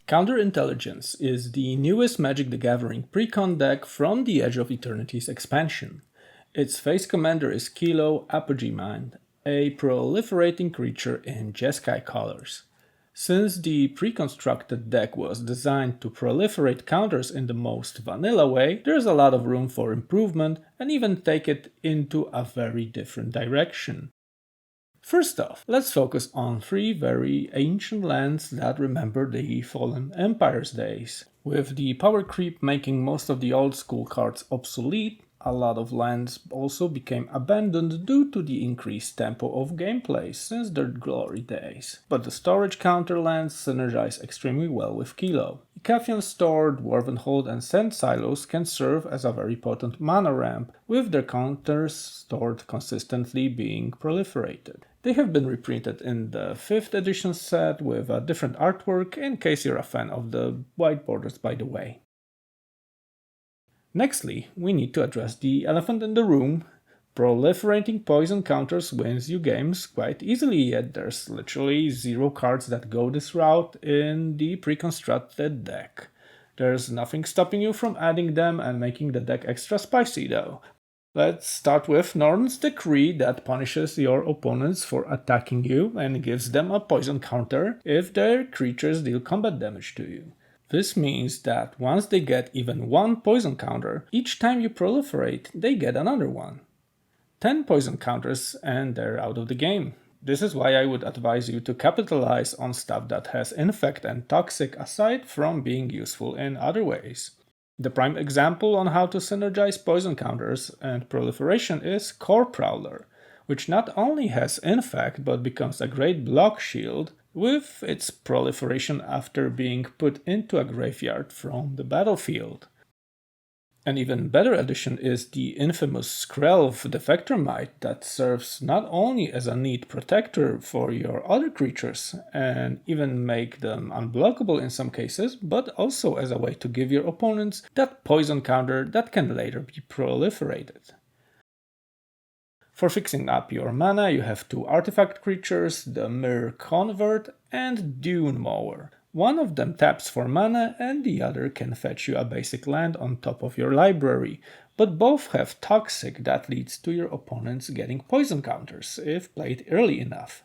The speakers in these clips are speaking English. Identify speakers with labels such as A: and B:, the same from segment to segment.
A: Counterintelligence is the newest Magic the Gathering precon deck from the Edge of Eternities expansion. Its face commander is Kilo Apogee Mind, a proliferating creature in Jeskai colors. Since the preconstructed deck was designed to proliferate counters in the most vanilla way, there's a lot of room for improvement and even take it into a very different direction. First off, let's focus on 3 very ancient lands that remember the Fallen Empire's days. With the power creep making most of the old school cards obsolete, a lot of lands also became abandoned due to the increased tempo of gameplay since their glory days. But the storage counter lands synergize extremely well with Kilo. Icathian Store, Dwarven Hold and Sand Silos can serve as a very potent mana ramp, with their counters stored consistently being proliferated. They have been reprinted in the 5th edition set with a different artwork, in case you're a fan of the white borders, by the way. Nextly, we need to address the elephant in the room. Proliferating poison counters wins you games quite easily, yet there's literally 0 cards that go this route in the preconstructed deck. There's nothing stopping you from adding them and making the deck extra spicy though. Let's start with Norn's Decree that punishes your opponents for attacking you and gives them a poison counter if their creatures deal combat damage to you. This means that once they get even 1 poison counter, each time you proliferate, they get another one. 10 poison counters and they're out of the game. This is why I would advise you to capitalize on stuff that has Infect and Toxic aside from being useful in other ways. The prime example on how to synergize poison counters and proliferation is Core Prowler, which not only has Infect but becomes a great block shield with its proliferation after being put into a graveyard from the battlefield. An even better addition is the infamous Skrelv Defector Might that serves not only as a neat protector for your other creatures and even make them unblockable in some cases, but also as a way to give your opponents that poison counter that can later be proliferated. For fixing up your mana, you have 2 artifact creatures, the Mirror Convert and Dune Mower. One of them taps for mana and the other can fetch you a basic land on top of your library, but both have Toxic that leads to your opponents getting poison counters if played early enough.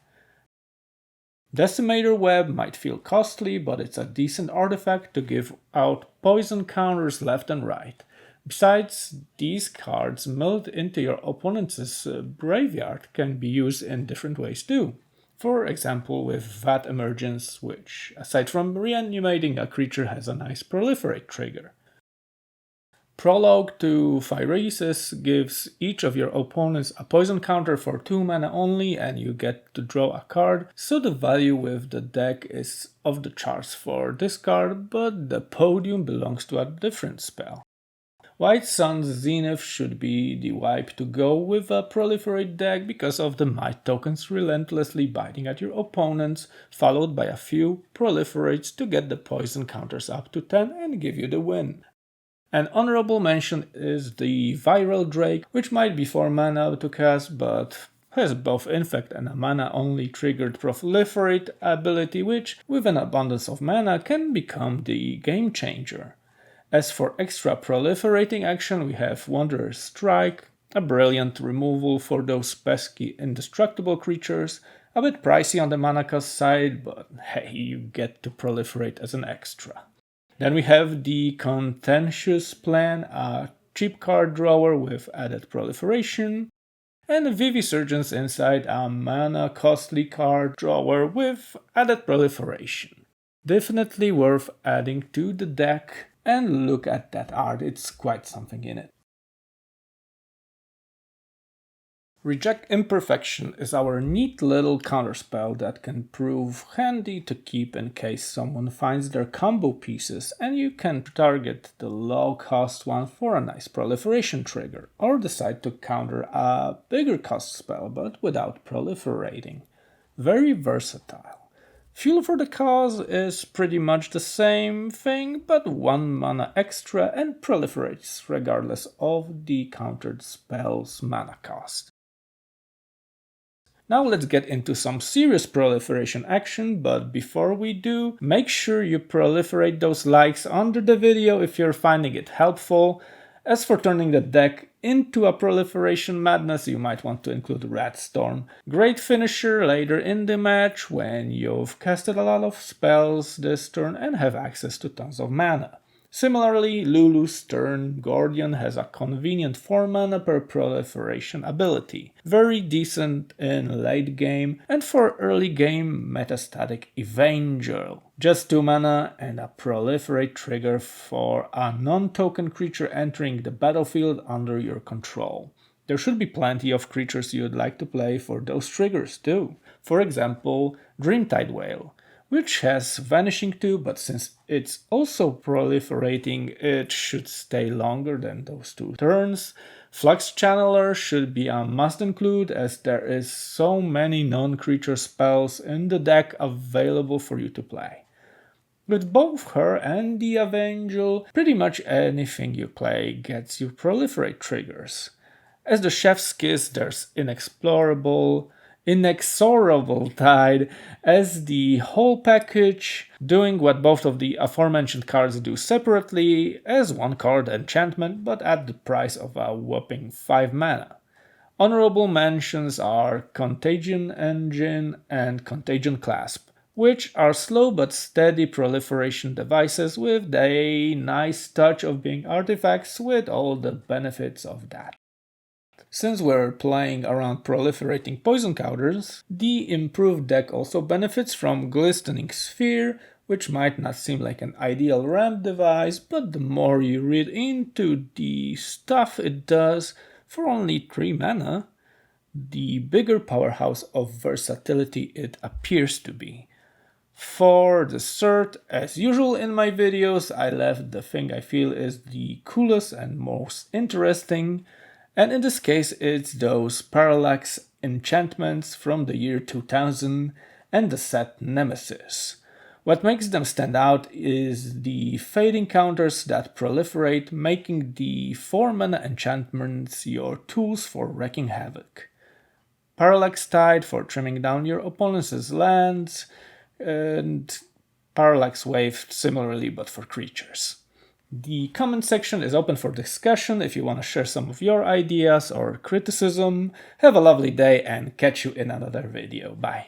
A: Decimator Web might feel costly, but it's a decent artifact to give out poison counters left and right. Besides, these cards milled into your opponent's graveyard can be used in different ways too. For example, with Vat Emergence, which, aside from reanimating a creature, has a nice proliferate trigger. Prologue to Phyresis gives each of your opponents a poison counter for 2 mana only and you get to draw a card, so the value with the deck is off the charts for this card, but the podium belongs to a different spell. White Sun's Zenith should be the wipe to go with a proliferate deck because of the might tokens relentlessly biting at your opponents, followed by a few proliferates to get the poison counters up to 10 and give you the win. An honorable mention is the Viral Drake, which might be 4 mana to cast, but has both Infect and a mana-only triggered Proliferate ability, which, with an abundance of mana, can become the game changer. As for extra proliferating action, we have Wanderer's Strike, a brilliant removal for those pesky indestructible creatures, a bit pricey on the mana cost side, but hey, you get to proliferate as an extra. Then we have the Contentious Plan, a cheap card drawer with added proliferation, and Vivisurgence Inside, a mana costly card drawer with added proliferation. Definitely worth adding to the deck. And look at that art, it's quite something in it. Reject Imperfection is our neat little counterspell that can prove handy to keep in case someone finds their combo pieces and you can target the low cost one for a nice proliferation trigger, or decide to counter a bigger cost spell but without proliferating. Very versatile. Fuel for the Cause is pretty much the same thing, but 1 mana extra and proliferates regardless of the countered spell's mana cost. Now let's get into some serious proliferation action, but before we do, make sure you proliferate those likes under the video if you're finding it helpful. As for turning the deck into a proliferation madness, you might want to include Rat Storm. Great finisher later in the match when you've casted a lot of spells this turn and have access to tons of mana. Similarly, Lulu's Stern Guardian has a convenient 4 mana per proliferation ability. Very decent in late game, and for early game metastatic Evangel. Just 2 mana and a proliferate trigger for a non-token creature entering the battlefield under your control. There should be plenty of creatures you'd like to play for those triggers too. For example, Dreamtide Whale, which has Vanishing too, but since it's also proliferating, it should stay longer than those 2 turns. Flux Channeler should be a must include, as there is so many non-creature spells in the deck available for you to play. With both her and the Evangel, pretty much anything you play gets you proliferate triggers. As the Chef's Kiss, there's Inexorable Tide as the whole package, doing what both of the aforementioned cards do separately as 1 card enchantment, but at the price of a whopping 5 mana. Honorable mentions are Contagion Engine and Contagion Clasp, which are slow but steady proliferation devices with a nice touch of being artifacts with all the benefits of that. Since we're playing around proliferating poison counters, the improved deck also benefits from Glistening Sphere, which might not seem like an ideal ramp device, but the more you read into the stuff it does for only 3 mana, the bigger powerhouse of versatility it appears to be. For dessert, as usual in my videos, I left the thing I feel is the coolest and most interesting, and in this case it's those Parallax enchantments from the year 2000 and the set Nemesis. What makes them stand out is the fading counters that proliferate, making the 4 mana enchantments your tools for wreaking havoc. Parallax Tide for trimming down your opponent's lands, and Parallax Wave similarly but for creatures. The comment section is open for discussion if you want to share some of your ideas or criticism. Have a lovely day and catch you in another video. Bye.